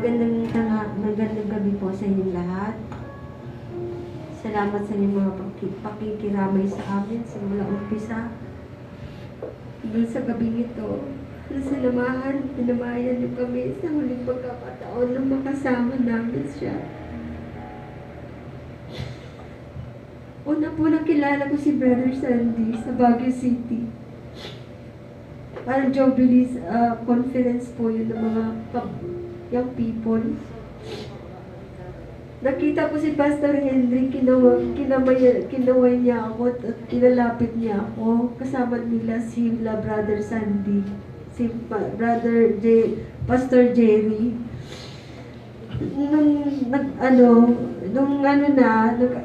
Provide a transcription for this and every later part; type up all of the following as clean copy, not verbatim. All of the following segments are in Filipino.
Magandang gabi po sa inyong lahat. Salamat sa inyong mga pakikiramay sa amin simula umpisa. Hanggang sa gabi ito, pinamayan niyo kami sa huling pagkakataon na makasama namin siya. Una po nakilala ko si Brother Sandy sa Baguio City. Parang Jubilee conference po yun ng mga young people. Nakita ko si Pastor Henry, kinaway niya ako at kinalapit niya ako. Kasama nila sila Brother Sandy, si Pastor Jerry.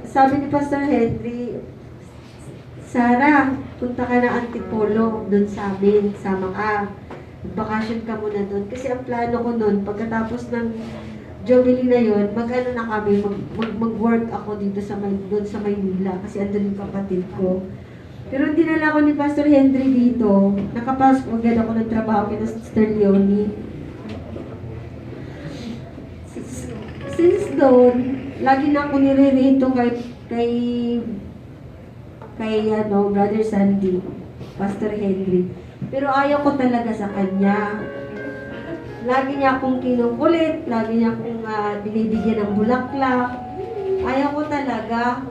Sabi ni Pastor Henry, Sarah, punta ka na Antipolo, doon sa amin, sama ka. Bakasyon ka muna doon. Kasi ang plano ko noon, pagkatapos ng Jubilee na yun, mag-work ako dito doon sa Maynila. Kasi andun yung kapatid ko. Pero dinala ko ni Pastor Henry dito. Nakapasok agad ako ng trabaho kina Sister Leonie. Since doon, lagi na ako nire-rito kay Brother Sandy, Pastor Henry. Pero ayaw ko talaga sa kanya. Lagi niya akong kinukulit, lagi niya akong binibigyan ng bulaklak. Ayaw ko talaga.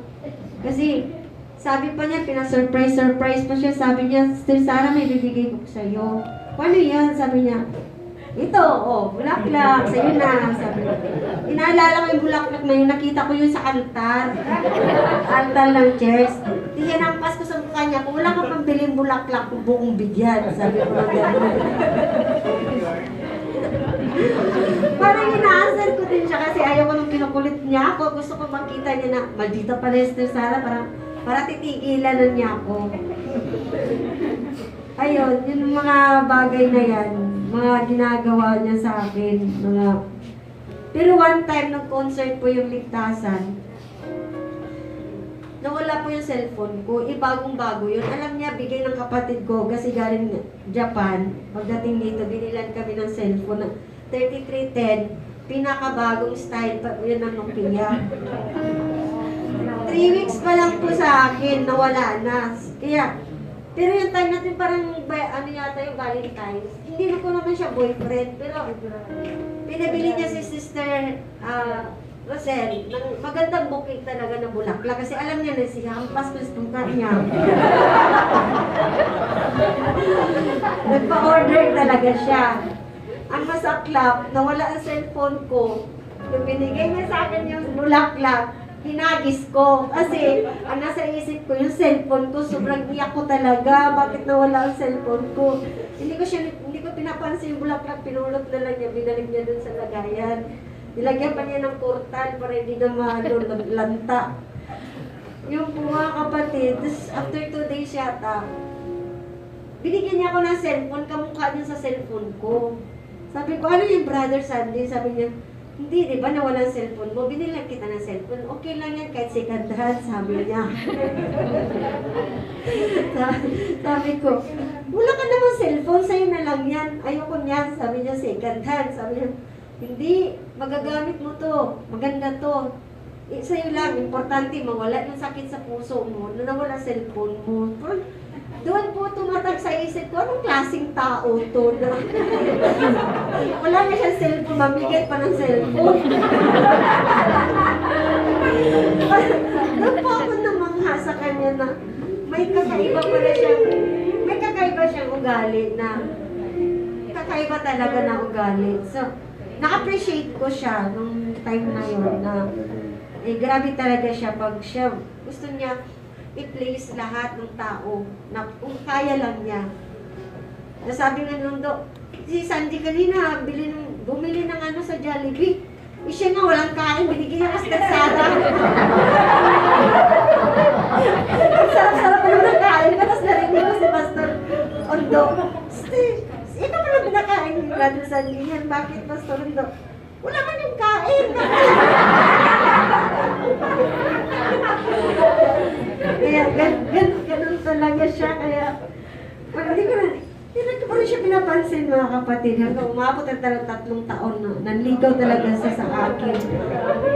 Kasi sabi pa niya, pina-surprise pa siya. Sabi niya, Sister Sarah, may bibigay ko sa'yo. Paano yan? Sabi niya, ito, bulaklak, sa'yo na. Sabi niya. Inaalala ko yung bulaklak na yun, nakita ko yun sa altar. Altar ng church. Tinampas ko sa mukha niya, kung wala ka pang biling bulaklak, buong bigyan. Sabi ko na gano'n. Parang ina-answer ko din siya kasi ayaw ko nung kinukulit niya ako. Gusto ko makita niya na, maldita pala Sister Sarah, para titigilan na niya ako. Ayun, yung mga bagay na yan, mga ginagawa niya sa akin. Pero one time, nag-concert po yung ligtasan, nawala po yung cellphone ko, bagong-bago yun. Alam niya, bigay ng kapatid ko kasi galing Japan. Pagdating dito, binilan kami ng cellphone na 3310, pinakabagong style pa yun ng Nokia. 3 weeks pa lang po sa akin, nawala na. Pero yung time natin parang, yata yung Valentine's, hindi na ko naman siya boyfriend, pero pinabili niya si Sister Rosel, magandang booking talaga ng bulaklak kasi alam niya na siya, ang paspas kung niya. Nagpa-order talaga siya. Ang masaklap, nawala ang cellphone ko. Yung binigay niya sa akin yung bulaklak, hinagis ko. Kasi ang nasa isip ko, yung cellphone ko, sobrang iyak ko talaga. Bakit nawala ang cellphone ko? Hindi ko pinapansin yung bulaklak, pinulot na lang niya, binalik niya dun sa lagayan. Nilagyan pa niya ng kurtal para hindi na malanta. Yung mga kapatid, after 2 days yata, binigyan niya ako ng cellphone, kamukha niya sa cellphone ko. Sabi ko, ano yung Brother Sandy? Sabi niya, hindi, di ba nawala ang cellphone mo? Binilang kita ng cellphone. Okay lang yan, kahit second hand, sabi niya. Sabi ko, wala ka naman cellphone, sa'yo na lang yan. Ayoko niyan, sabi niya, second hand. Sabi niya, hindi, magagamit mo to, maganda to. Sa'yo lang, importante, mawala yung sakit sa puso mo, na nawala cellphone mo. Doon po tumatag sa isip ko, anong klaseng tao to na wala na siyang cellphone, mamigay pa ng cellphone. Doon po ako namangha sa kanya na may kakaiba siyang ugali na kakaiba talaga na ugali. So, na-appreciate ko siya nung time na yun na grabe talaga siya pag siya gusto niya i-place lahat ng tao na kung kaya lang niya. Sabi nga nung si Sandy kanina bumili ng sa Jollibee. Siya nga walang kain, binigyan niya kasi nagsara. Ang sarap-sarap naman ng kain. Tapos narinig ko si Pastor Ondo. Ito pala pinakain ni Brother Sandy yan. Bakit Pastor Ondo? Wala man yung kain. Kaya ganun talaga siya. Kaya hindi ko ko rin siya pinapansin mga kapatid. Hanggang umabot na talaga 3 taon na. Nanligaw talaga siya sa akin.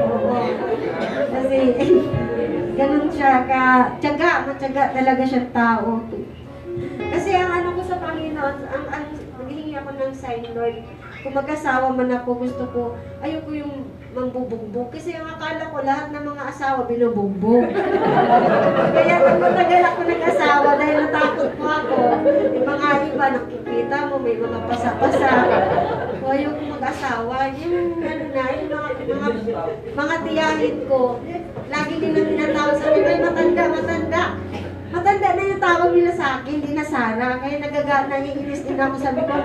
Oo. Kasi, ganun siya matyaga talaga siya tao. Kasi ang ano ko sa Panginoon, ang naghihingi ako ng sign, Lord, kung mag-asawa man ako, gusto ko, ayoko yung mambubugbog. Kasi ang akala ko, lahat ng mga asawa binubugbog. Kaya nung matagal ako nag-asawa, dahil natakot po ako, yung mga iba, nakikita mo, may mga pasa-pasa. So, ayoko mag-asawa. Yung ano na, yung mga tiyahin ko, lagi nila tinatawag sa akin, ay matanda. Matanda na yung tawag nila sa akin, hindi na Sara. Kaya naiinis din ako, sabi ko,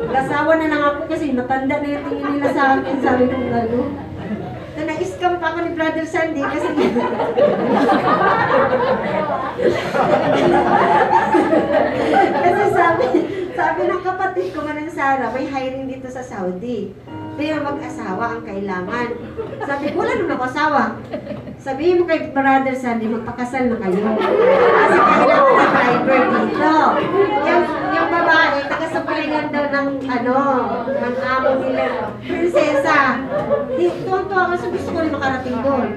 mag-asawa na lang ako kasi matanda na yung tingin nila sa akin, sabi ko gano'n. So, na-scam pa ako ni Brother Sandy kasi kasi sabi ng kapatid ko manang Sara, may hiring dito sa Saudi. Pero mag-asawa ang kailangan. Sabi ko, wala naman ako asawa. Sabihin mo kay Brother Sandy, magpakasal na kayo. Kasi kailangan ng driver dito. Yung babae, taga-sapalingan daw ng amo nila. Prinsesa. Tuwang-tuwa ako, so gusto ko rin makarating doon.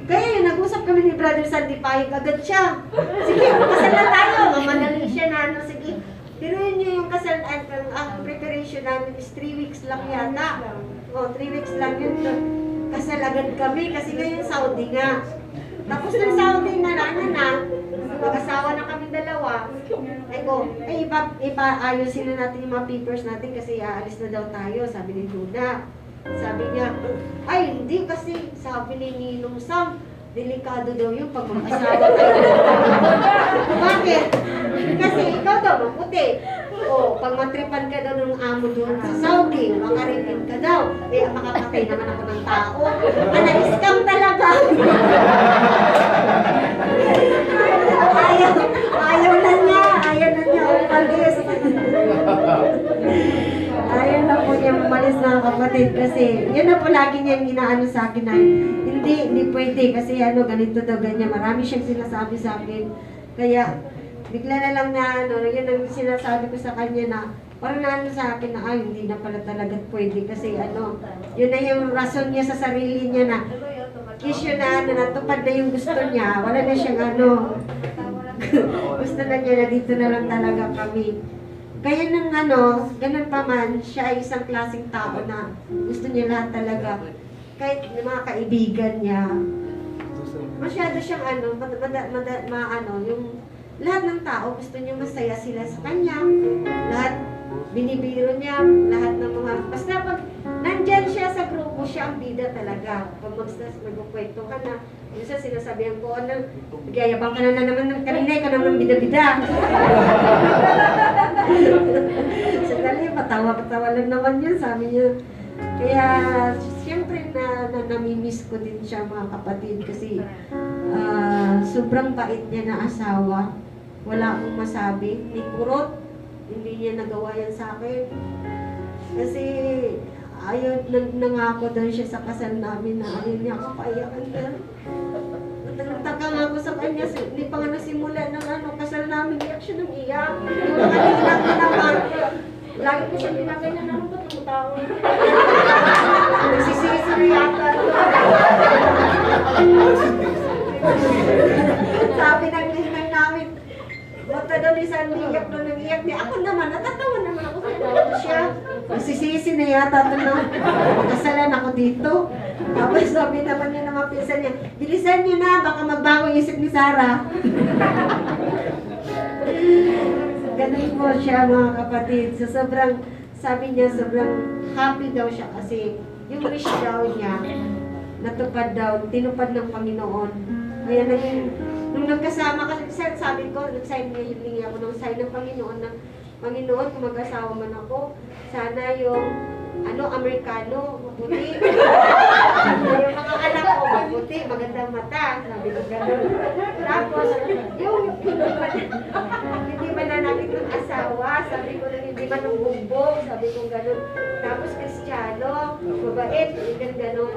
Kaya yun, nag-usap kami ni Brother Sandy, payag agad siya. Sige, kasal na tayo. Mamadali siya na, sige. Pero yun yung kasal, ang preparation namin is 3 weeks lang yata. 3 weeks lang yun. Kasal agad kami kasi ngayon Saudi nga. Tapos ng Saudi na mag-asawa na kami dalawa. Ayusin na natin yung mga papers natin kasi aalis na daw tayo, sabi ni Luna. Sabi niya, ay hindi kasi sabi ni Ninong Sam, delikado daw yung pag mag-asawa tayo. Bakit? Kasi ikaw daw maputi. Pag matripan ka daw ng amo doon sa Saudi, makaripin ka daw. Makapatay naman ako ng tao. Na-scam talaga. Ayaw na niya. Umalis. Ayaw na po niya umalis na kapatid kasi yun na po lagi niya inaano sa akin na hindi pwede kasi ganito daw ganyan. Marami siyang sinasabi sa akin. Kaya bigla na lang na yun ang sinasabi ko sa kanya na parang sa akin na hindi na pala talaga pwede kasi yun na yung rason niya sa sarili niya na issue na natupad na yung gusto niya, wala na siyang gusto na niya na dito na lang talaga kami. Kaya nang ganun pa man, siya ay isang klaseng tao na gusto niya lahat talaga. Kahit mga kaibigan niya, masyado siyang yung lahat ng tao gusto niya masaya sila sa kanya. Lahat binibiro niya, lahat ng mga basta pag nandyan siya sa grupo, siya ang bida talaga. Pag magkukwento ka na, minsan sinasabihan ko, nagyayabang ka na naman kanina, ka naman bida-bida. Sandali, patawa lang naman yun, sabi niya. Kaya, siyempre namimiss ko din siya mga kapatid kasi sobrang bait niya na asawa. Wala akong masabi. Ni kurot, hindi niya nagawa yan sa akin. Kasi ayaw, nangako daw siya sa kasal namin na ayaw niya ako paiyakan na. Nagtaka nga ako sa kanya, hindi pa nga nasimula ng kasal namin, iyak siya ng iyak. Yung kanina naman, lagi ko siya pinaganyan, ba itong tao? Nagsisisi na yata. Sabi ng hinang namin, bata daw ni Sandy, iyak daw ng iyak niya. Ako naman, natatawa naman ako sa siya. Nagsisisi na yata ito na kasalan ako dito. Tapos sabi naman niya ng mga pinsan niya, bilisan niyo na, baka magbago isip ni Sarah. Ganun po siya mga kapatid. So sabi niya, sobrang happy daw siya kasi yung wish daw niya, natupad daw, tinupad ng Panginoon. Kaya nung nagkasama kasi, sabi ko, nag-sign niya, hilingi ako ng sign ng Panginoon na, Panginoon, kung mag-asawa man ako, sana yung, Amerikano, maputi. Yung mga anak ko, maputi, magandang mata. Sabi ko gano'n. Tapos, yung hindi man nanakit ng asawa, sabi ko na hindi man ng bumbong, sabi ko gano'n. Tapos, Kristiyano, mabait, gano'n.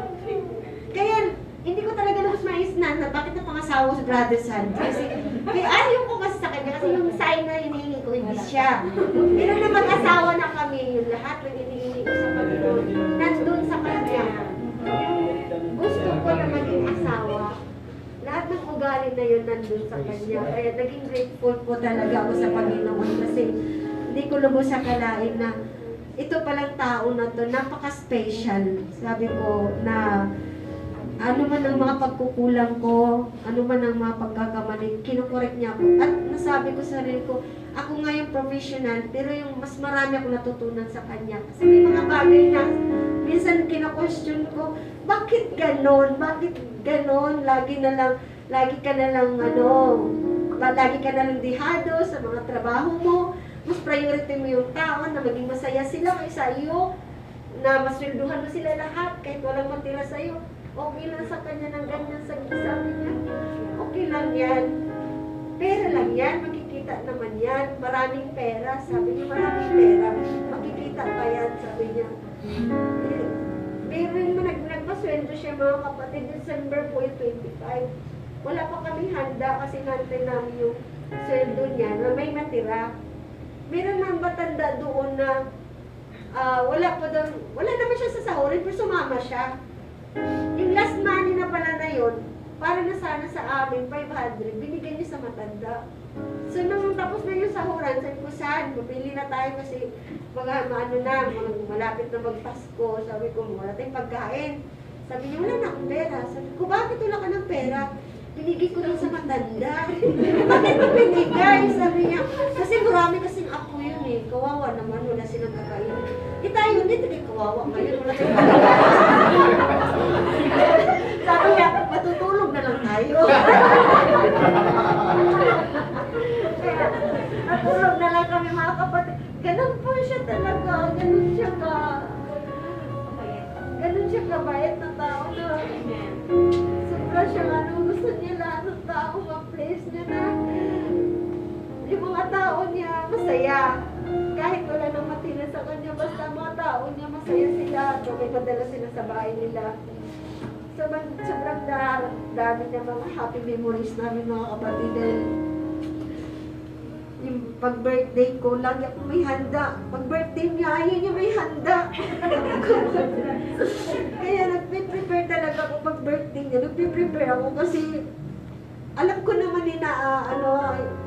Kaya, hindi ko talaga lubos maisnan na bakit napangasawa sa brother's hand. Kasi, kaya ayaw ko kasi sa kanya, kasi yung sign na hinihingi ko, hindi siya. Pero na mag-asawa na kami, yung lahat na hinihingi ko sa Panginoon, nandun sa kanya. Gusto ko na maging asawa. Lahat ng ugali na yun nandun sa kanya. Kaya naging grateful po talaga ako sa Panginoon kasi hindi ko lubos akalain na ito palang tao na to, napaka-special. Sabi ko na ano man ang mga pagkukulang ko, ano man ang mga pagkakamali, kinukorek niya ako. At nasabi ko sa sarili ko, ako nga yung professional, pero yung mas marami ako natutunan sa kanya. Kasi may mga bagay na minsan kina-question ko, bakit ganon? Bakit ganon? Lagi ka na lang lagi ka na lang dihado sa mga trabaho mo. Mas priority mo yung tao na maging masaya sila kaysa iyo, na maswelduhan mo sila lahat kahit walang matira sa iyo. Okay lang sa kanya ng ganyan, sabi niya. Okay lang yan. Pera lang yan, makikita naman yan. Maraming pera, sabi niya, maraming pera. Makikita pa yan, sabi niya. Meron mo, nagpasweldo siya mga kapatid, December po yung 25. Wala pa kami handa kasi nantay namin yung sweldo niya na may matira. Meron nang matanda doon na wala naman siya sa sahurin, pero sumama siya. Yung last money na pala na yun, para na sana sa amin, 500, binigyan niya sa matanda. So, nung tapos na yung sahuran, sabi ko, saan? Mabili na tayo kasi malapit na magpasko. Sabi ko, wala tayong pagkain. Sabi niya, wala na akong pera. Sabi ko, bakit wala ka ng pera? Binigay ko lang sa matanda. Bakit mo binigay? Sabi niya, kasi marami kasing ako yun eh. Kawawa naman, wala silang kakain. Tayo dito kay kawawa ngayon, wala tayong sabi niya, matutulog na lang tayo. Kaya, matulog na lang kami mga kapatid. Ganun po siya talaga. Ganun siya kabait na tao na sobra siya gusto niya lahat ng tao ma-place niya na yung mga tao niya masaya. Kahit wala nang matira sa kanya, basta mga tao niya masaya sila. May padala sila sa bahay nila. Sobrang dami na mga happy memories namin mga kapatid. Yung pag-birthday ko, lagi ako may handa. Pag-birthday niya, ayaw niya may handa. Kaya nagpe-prepare talaga ako pag-birthday niya. Nagpe-prepare ako kasi alam ko naman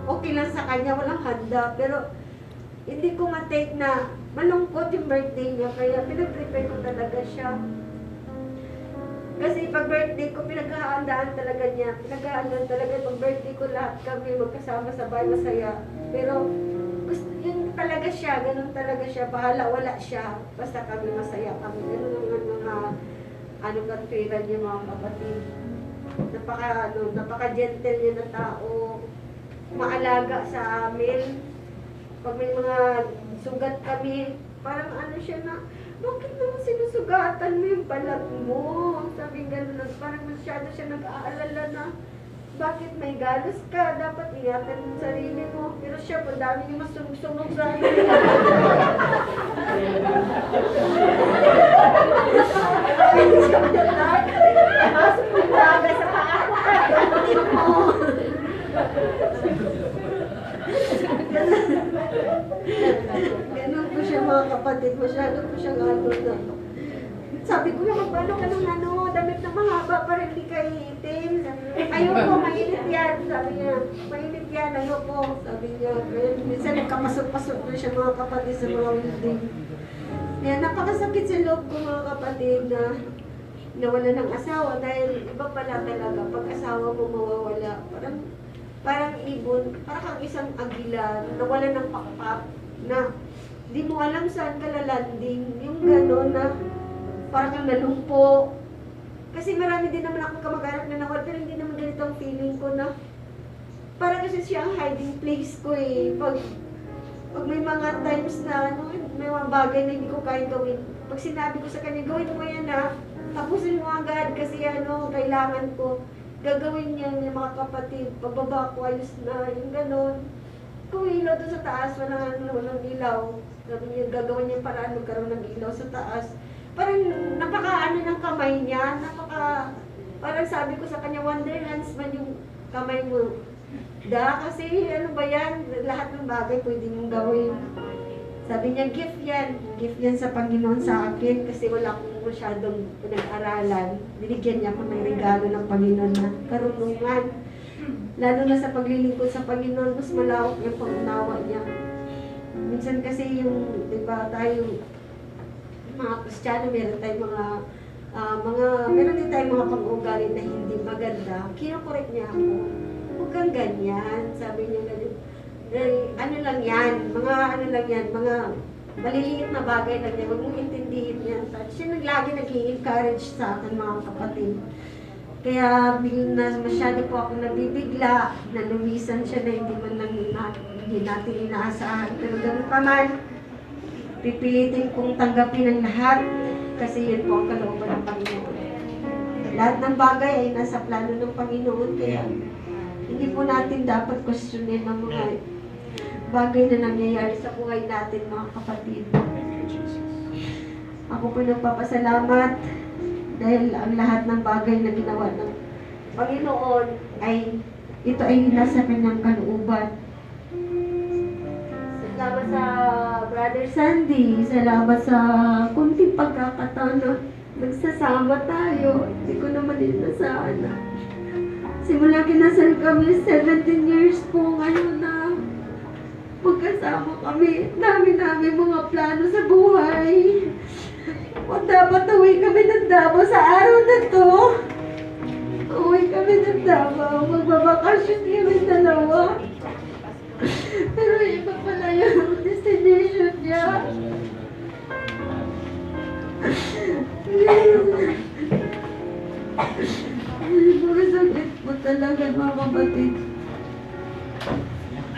okay lang sa kanya, walang handa. Pero hindi ko ma-take na malungkot yung birthday niya. Kaya pinag-prepare ko talaga siya. Kasi pag birthday ko, pinaghahandaan talaga niya. Pinaghahandaan talaga pag birthday ko, lahat kami magkasama sa bahay, masaya. Pero yun talaga siya, ganun talaga siya. Bahala, wala siya. Basta kami masaya kami. Ganun ang mga katwiran niya mga kapatid. Napaka-gentle niya na tao. Maalaga sa amin. Pag may mga sugat kami, parang siya na, bakit naman sinusugatan mo yung balat mo? Sabi gano'n, parang masyado siya nag-aalala na, bakit may galos ka? Dapat ingatan mo sarili mo. Pero siya, pag dami niya masunog-sunog sa akin. Masok mo baga sa paa. Kapatid mo. Ganun po siya mga kapatid, masyado po siyang na. Sabi ko naman, paano ka ng damit na mahaba para hindi ka iitim. Ayoko, mainit yan. Sabi niya, mainit yan, ayoko. Sabi niya, minsan nagkapasok-pasok na siya mga kapatid sa mga wedding. Kaya napakasakit sa loob ko mga kapatid na nawala ng asawa dahil iba pala talaga. Pag asawa mo mawawala, parang ibon, parang kang isang agila, nawala ng pakpak na di mo alam saan ka lalanding. Yung gano'n na parang kang nalumpo. Kasi marami din naman akong kamag-anak na nawala, pero hindi naman ganito ang feeling ko na parang kasi siya ang hiding place ko eh. Pag may mga times na may mga bagay na hindi ko kaya gawin. Pag sinabi ko sa kanya, gawin mo yan tapusin mo agad kasi kailangan ko. Gagawin niya yung mga kapatid, pababa ko, ayos na, yung gano'n. Kung ilaw doon sa taas, walang ilaw. Sabi niya, gagawin niya paraan magkaroon ng ilaw sa taas. Parang ng kamay niya, Parang sabi ko sa kanya, Wonderlands man yung kamay mo. Kasi ano ba yan? Lahat ng bagay pwede mong gawin. Sabi niya, gift yan. Gift yan sa Panginoon sa akin kasi wala akong masyadong pinag-aralan. Binigyan niya ako ng regalo ng Panginoon na karunungan. Lalo na sa paglilingkod sa Panginoon, mas malawak yung pangunawa niya. Minsan kasi yung, di ba, tayo, mga Kristiyano, meron tayong meron din tayong mga pang-ugali na hindi maganda. Kinakorek niya ako. Huwag kang ganyan. Sabi niya ganyan. Ano lang yan, mga maliliit na bagay lang yan. Huwag mong intindihin yan. Siya lagi nag-i-encourage sa akin, mga kapatid. Kaya masyado po ako nabibigla, nalumisan siya na hindi natin inaasahan. Pero ganun pa man, pipilitin kong tanggapin ang lahat kasi yun po ang kalooban ng Panginoon. Lahat ng bagay ay nasa plano ng Panginoon. Kaya hindi po natin dapat questionin ang mga bagay na nangyayari sa buhay natin, mga kapatid. Ako po nagpapasalamat dahil ang lahat ng bagay na ginawa ng Panginoon ito ay nasa kanyang kalooban. Salamat sa Brother Sandy, salamat sa kunting pagkakataon na nagsasama tayo. Hindi ko naman inasaan na simula kinasal kami, 17 years po ngayon na magkasama kami. Dami-dami mga plano sa buhay. Kung dapat uwi kami ng Davao sa araw na to, uwi kami ng Davao. Magbabakasyon kami dalawa. Pero iba pala yung destination niya. Masakit po talaga, mga kapatid.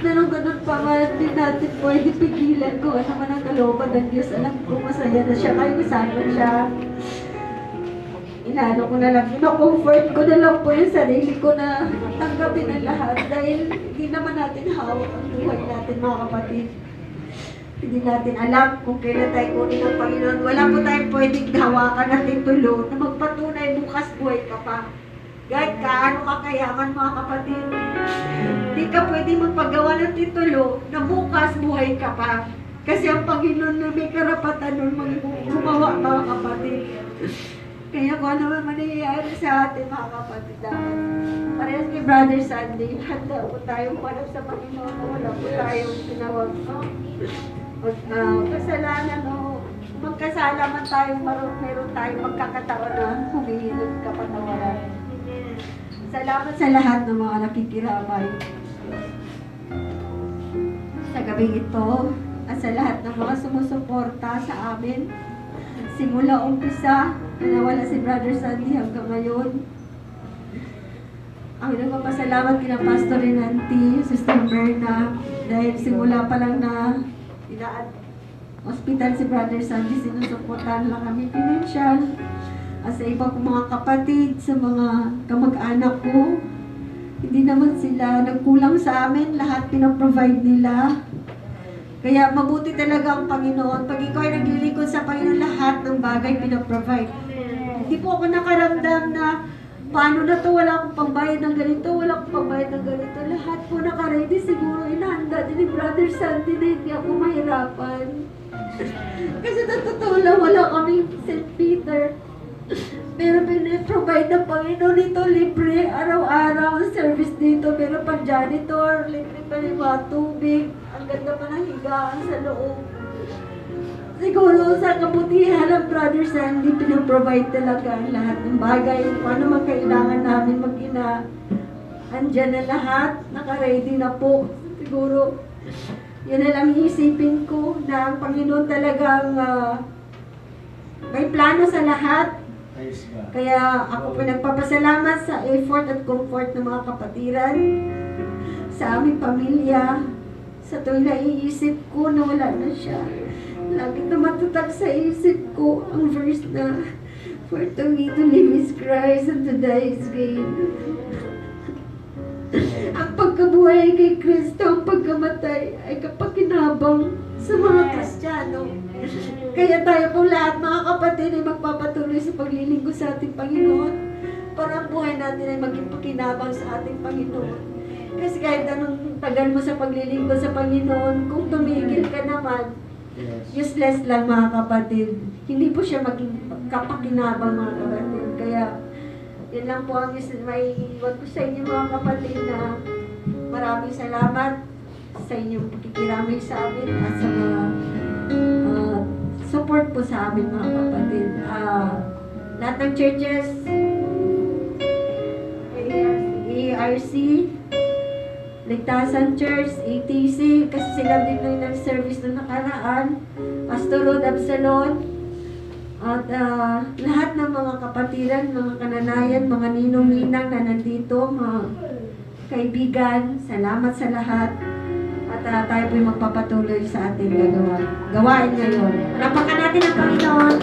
Pero ganun pa man, hindi natin pwede pigilan kung ano man ang kalooban ng Diyos. Alam ko masaya na siya, kahit kasama siya. Inaano ko na lang, ino-comfort ko na lang po yung sarili ko na tanggapin ang lahat dahil hindi naman natin hawak ang buhay natin, mga kapatid. Hindi natin alam kung kailan tayo kunin ng Panginoon. Wala po tayong pwedeng hawakan at titulo na magpatunay bukas buhay ka pa. Kahit kaano kakayaman, mga kapatid. Hindi ka pwede magpagawa ng titulo na bukas buhay ka pa. Kasi ang Panginoon na may karapatan nun gumawa, mga kapatid. Kaya kung ano man mangyayari sa atin, mga kapatid, parehas kay Brother Sandy, handa po tayong parang sa Panginoon. Wala po tayong tinawag. Kasalanan o magkasala man tayo, meron tayong magkakataon na humihilot kapatawaran. Salamat sa lahat ng mga nakikiramay sa gabi ito at sa lahat ng mga sumusuporta sa amin. Simula umpisa, na nawala si Brother Sandy hanggang ngayon. Ang nagpapasalamat kina Pastor Renanti, Sister Berna, dahil simula pa lang na hospital si Brother Sandy, sinusuportahan lang kami financial. At sa iba kong mga kapatid, sa mga kamag-anak ko, hindi naman sila nagkulang sa amin, lahat pinaprovide nila. Kaya mabuti talaga ang Panginoon. Pag ikaw ay naglilingkod sa Panginoon, lahat ng bagay pinaprovide. Hindi po ako nakaramdam na paano na to, wala akong pangbayad ng ganito, wala akong pangbayad ng ganito. Lahat po nakaready, siguro inahanda din ni Brother Sandy na hindi ako mahirapan. Kasi sa totoo lang, wala kaming St. Peter. Pero piniprovide ng Panginoon nito, libre, araw-araw ang service dito. Meron pang janitor, libre pa rin mga tubig. Ang ganda pa ng higaan sa loob. Siguro sa kabutihan ng Brother Sandy, pinaprovide talaga ang lahat ng bagay. Kung ano man kailangan namin mag-ina, andyan na lahat, naka-ready na po. Siguro, yun na lang isipin ko na ang Panginoon talagang may plano sa lahat. Kaya ako po nagpapasalamat sa effort at comfort ng mga kapatiran, sa aming pamilya, sa tuwing naiisip ko na wala na siya. Lagi na matutag sa isip ko ang verse na, "For to me to live is Christ and to die is gain." Ang pagkabuhay kay Kristo, ang pagkamatay ay kapakinabang sa mga Kristiyano. Kaya tayo po lahat, mga kapatid, ay magpapatuloy sa paglilingkod sa ating Panginoon. para ang buhay natin ay maging pakinabang sa ating Panginoon. Kasi kahit anong tagal mo sa paglilingkod sa Panginoon, kung tumigil ka naman, useless lang mga kapatid. Hindi po siya maging kapakinabang mga kapatid. Kaya, yun lang po ang may iwan ko sa inyo mga kapatid na maraming salamat sa inyong pakikiramay sa amin at sa mga support po sa amin mga kapatid. Lahat ng churches, ARC, Ligtasan Church, ATC, kasi sila din yung nag-service na nakaraan, Pastor Rod Absalon, at lahat ng mga kapatiran, mga kananayan, mga ninong-ninang na nandito, mga kaibigan, salamat sa lahat. At tayo po'y magpapatuloy sa ating gawain ngayon. Palapakan natin ang Panginoon.